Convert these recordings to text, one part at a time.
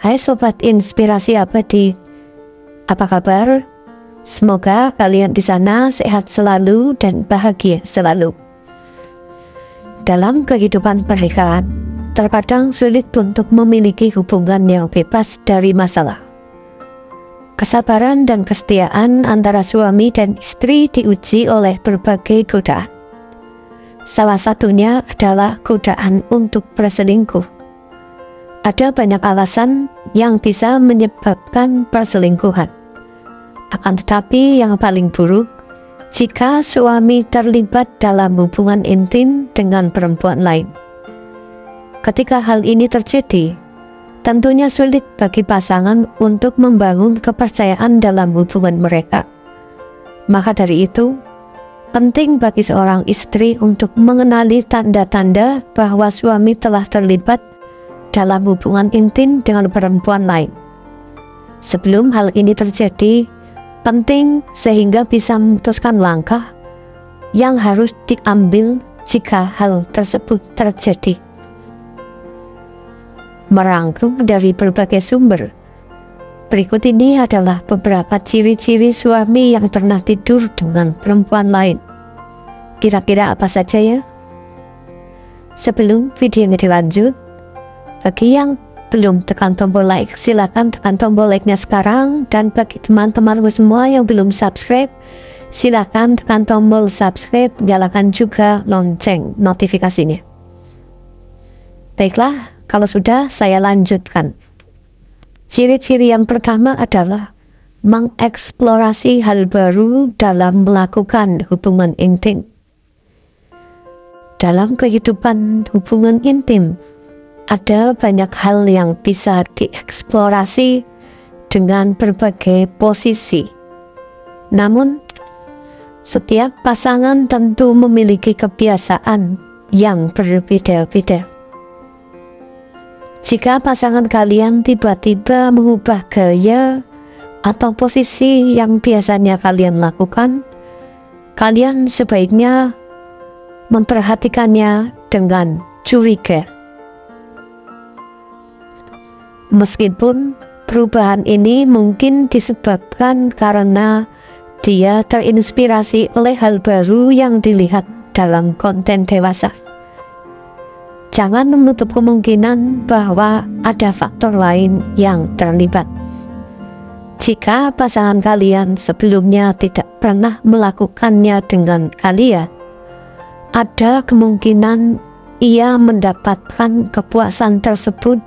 Hai Sobat Inspirasi Abadi, apa kabar? Semoga kalian di sana sehat selalu dan bahagia selalu. Dalam kehidupan pernikahan, terkadang sulit untuk memiliki hubungan yang bebas dari masalah. Kesabaran dan kesetiaan antara suami dan istri diuji oleh berbagai godaan. Salah satunya adalah godaan untuk berselingkuh. Ada banyak alasan yang bisa menyebabkan perselingkuhan. Akan tetapi yang paling buruk, jika suami terlibat dalam hubungan intim dengan perempuan lain. Ketika hal ini terjadi, tentunya sulit bagi pasangan untuk membangun kepercayaan dalam hubungan mereka. Maka dari itu, penting bagi seorang istri untuk mengenali tanda-tanda bahwa suami telah terlibat dalam hubungan intim dengan perempuan lain. Sebelum hal ini terjadi, penting sehingga bisa memutuskan langkah yang harus diambil jika hal tersebut terjadi. Merangkum dari berbagai sumber, berikut ini adalah beberapa ciri-ciri suami yang pernah tidur dengan perempuan lain. Kira-kira apa saja ya? Sebelum video ini dilanjut, bagi yang belum tekan tombol like, silakan tekan tombol like-nya sekarang. Dan bagi teman-temanku semua yang belum subscribe, silakan tekan tombol subscribe, nyalakan juga lonceng notifikasinya. Baiklah, kalau sudah saya lanjutkan. Ciri-ciri yang pertama adalah mengeksplorasi hal baru dalam melakukan hubungan intim. Dalam kehidupan hubungan intim, ada banyak hal yang bisa dieksplorasi dengan berbagai posisi. Namun, setiap pasangan tentu memiliki kebiasaan yang berbeda-beda. Jika pasangan kalian tiba-tiba mengubah gaya atau posisi yang biasanya kalian lakukan, kalian sebaiknya memperhatikannya dengan curiga. Meskipun perubahan ini mungkin disebabkan karena dia terinspirasi oleh hal baru yang dilihat dalam konten dewasa. Jangan menutup kemungkinan bahwa ada faktor lain yang terlibat. Jika pasangan kalian sebelumnya tidak pernah melakukannya dengan kalian, ada kemungkinan ia mendapatkan kepuasan tersebut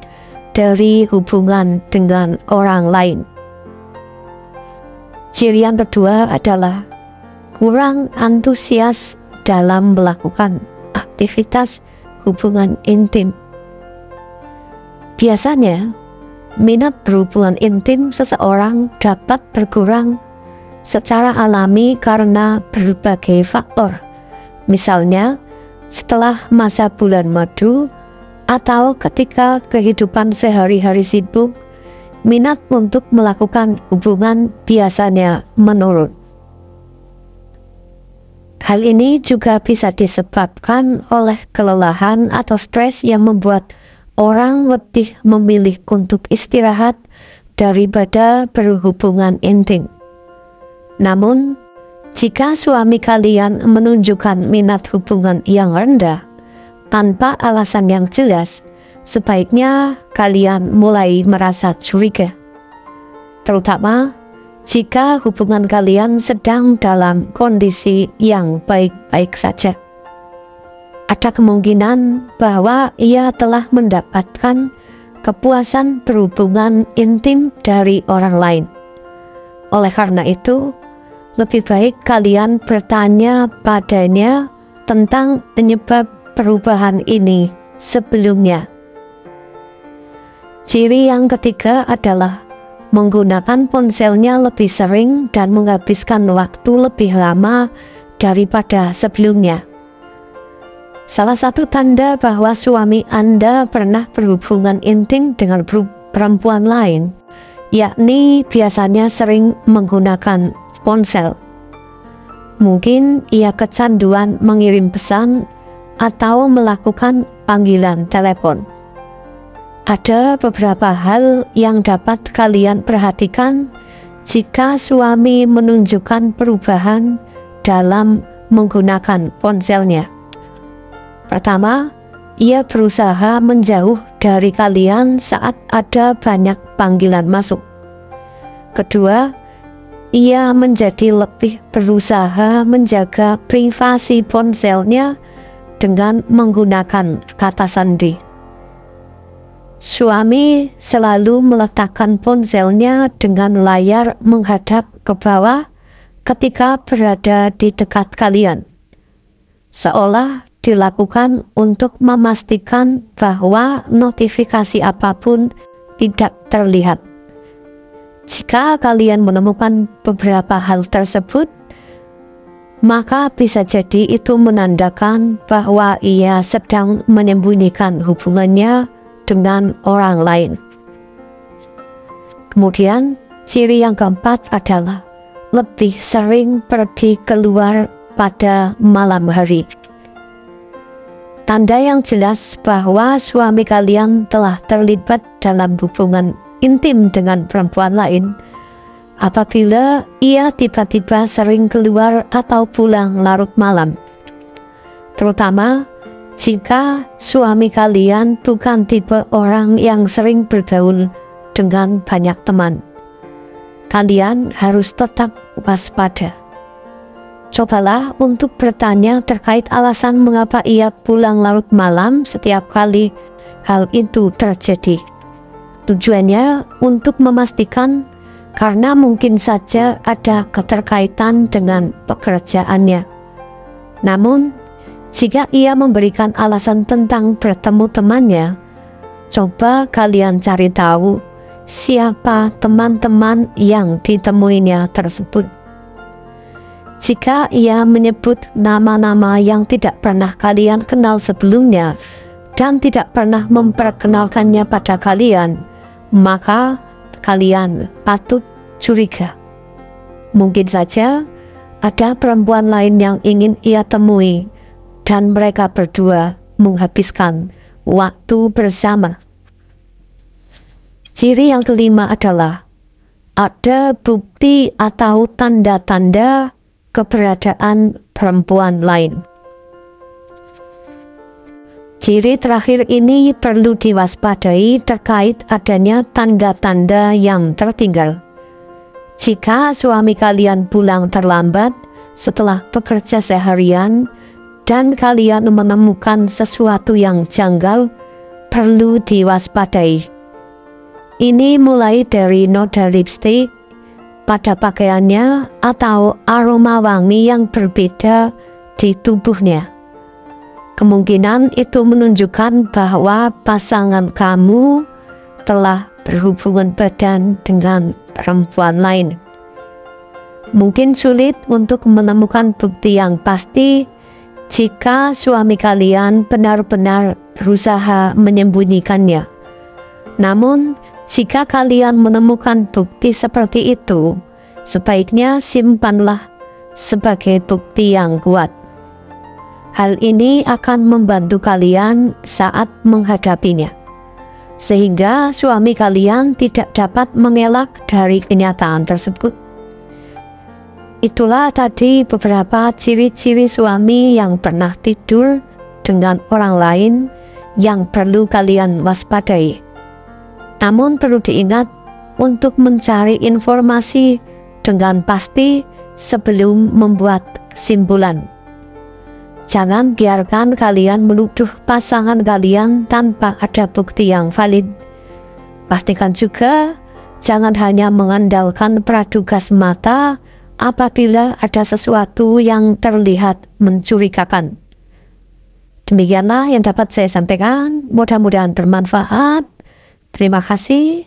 dari hubungan dengan orang lain. Ciri yang kedua adalah kurang antusias dalam melakukan aktivitas hubungan intim. Biasanya, minat berhubungan intim seseorang dapat berkurang secara alami karena berbagai faktor. Misalnya, setelah masa bulan madu, atau ketika kehidupan sehari-hari sibuk, minat untuk melakukan hubungan biasanya menurun. Hal ini juga bisa disebabkan oleh kelelahan atau stres yang membuat orang lebih memilih untuk istirahat daripada berhubungan intim. Namun, jika suami kalian menunjukkan minat hubungan yang rendah, tanpa alasan yang jelas, sebaiknya kalian mulai merasa curiga. Terutama jika hubungan kalian sedang dalam kondisi yang baik-baik saja. Ada kemungkinan bahwa ia telah mendapatkan kepuasan berhubungan intim dari orang lain. Oleh karena itu, lebih baik kalian bertanya padanya tentang penyebab perubahan ini sebelumnya. Ciri yang ketiga adalah menggunakan ponselnya lebih sering dan menghabiskan waktu lebih lama daripada sebelumnya. Salah satu tanda bahwa suami Anda pernah berhubungan intim dengan perempuan lain, yakni biasanya sering menggunakan ponsel. Mungkin ia kecanduan mengirim pesan atau melakukan panggilan telepon. Ada beberapa hal yang dapat kalian perhatikan jika suami menunjukkan perubahan dalam menggunakan ponselnya. Pertama, ia berusaha menjauh dari kalian saat ada banyak panggilan masuk. Kedua, ia menjadi lebih berusaha menjaga privasi ponselnya dengan menggunakan kata sandi. Suami selalu meletakkan ponselnya dengan layar menghadap ke bawah ketika berada di dekat kalian, seolah dilakukan untuk memastikan bahwa notifikasi apapun tidak terlihat. Jika kalian menemukan beberapa hal tersebut, maka bisa jadi itu menandakan bahwa ia sedang menyembunyikan hubungannya dengan orang lain. Kemudian, ciri yang keempat adalah lebih sering pergi keluar pada malam hari. Tanda yang jelas bahwa suami kalian telah terlibat dalam hubungan intim dengan perempuan lain apabila ia tiba-tiba sering keluar atau pulang larut malam. Terutama jika suami kalian bukan tipe orang yang sering bergaul dengan banyak teman. Kalian harus tetap waspada. Cobalah untuk bertanya terkait alasan mengapa ia pulang larut malam setiap kali hal itu terjadi. Tujuannya untuk memastikan karena mungkin saja ada keterkaitan dengan pekerjaannya. Namun, jika ia memberikan alasan tentang bertemu temannya, coba kalian cari tahu siapa teman-teman yang ditemuinya tersebut. Jika ia menyebut nama-nama yang tidak pernah kalian kenal sebelumnya dan tidak pernah memperkenalkannya pada kalian, maka kalian patut curiga. Mungkin saja ada perempuan lain yang ingin ia temui dan mereka berdua menghabiskan waktu bersama. Ciri yang kelima adalah ada bukti atau tanda-tanda keberadaan perempuan lain. Ciri terakhir ini perlu diwaspadai terkait adanya tanda-tanda yang tertinggal. Jika suami kalian pulang terlambat setelah bekerja seharian dan kalian menemukan sesuatu yang janggal, perlu diwaspadai. Ini mulai dari noda lipstik pada pakaiannya atau aroma wangi yang berbeda di tubuhnya. Kemungkinan itu menunjukkan bahwa pasangan kamu telah berhubungan badan dengan perempuan lain. Mungkin sulit untuk menemukan bukti yang pasti jika suami kalian benar-benar berusaha menyembunyikannya. Namun, jika kalian menemukan bukti seperti itu, sebaiknya simpanlah sebagai bukti yang kuat. Hal ini akan membantu kalian saat menghadapinya, sehingga suami kalian tidak dapat mengelak dari kenyataan tersebut. Itulah tadi beberapa ciri-ciri suami yang pernah tidur dengan orang lain yang perlu kalian waspadai. Namun perlu diingat untuk mencari informasi dengan pasti sebelum membuat kesimpulan. Jangan biarkan kalian menuduh pasangan kalian tanpa ada bukti yang valid. Pastikan juga jangan hanya mengandalkan praduga semata apabila ada sesuatu yang terlihat mencurigakan. Demikianlah yang dapat saya sampaikan, mudah-mudahan bermanfaat. Terima kasih.